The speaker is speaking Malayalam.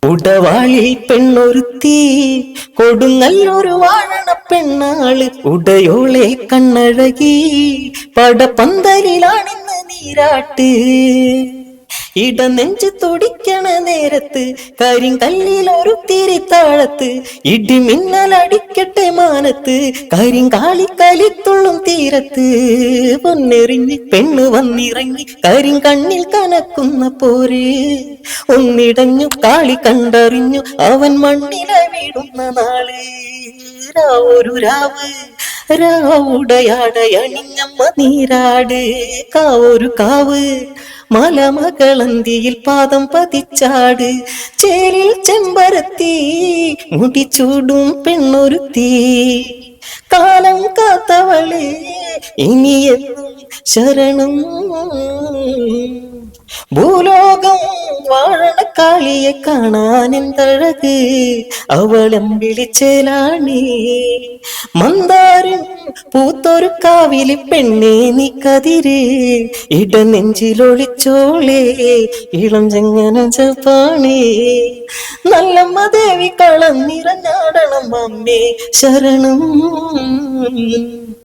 ഉടവാളിൽ പെണ്ണൊരുത്തി കൊടുങ്ങല്ലൊരു വാഴണ പെണ്ണാള് ഉടയോളെ കണ്ണഴകി പടപന്തലിലാണിന്ന് നീരാട്ട് ഇടനെഞ്ച് തുടിക്കണ നേരത്ത് കരിങ്കല്ലിൽ ഒരു തിരിത്താഴത്ത് ഇടിമിന്നലടിക്കട്ടെ മാനത്ത് കരിങ്കാളിക്കലിത്തുള്ളും തീരത്ത് പൊന്നെറിഞ്ഞ് പെണ്ണ് വന്നിറങ്ങി കരിങ്കണ്ണിൽ കനക്കുന്ന പോര് ഒന്നിടഞ്ഞു കാളി കണ്ടറിഞ്ഞു അവൻ മണ്ണിലെ വീടുന്ന നാള് ഒരു രാവ് രാവുടയാടയണിഞ്ഞമ്മ നീരാട് കാവൊരു കാവ് മലമകളന്തിയിൽ പാദം പതിച്ചാട് ചേരിൽ ചെമ്പരത്തി മുടിച്ചൂടും പെണ്ണൊരുത്തി കാലം കാത്തവളെ ഇനിയെന്നും ശരണം ഭൂലോകം വാഴണ കാളിയെ കാണാൻ എന്തഴക് അവളം വിളിച്ചേലാണ് മന്ദാരം പൂത്തൊരു കാവിലി പെണ്ണെ നീ കതിര് ഇടനെഞ്ചിലൊളിച്ചോളേ ഇളം ചെങ്ങന ജപ്പാണേ നല്ലമ്മ ദേവി കളം നിറഞ്ഞാടണം അമ്മേ ശരണം.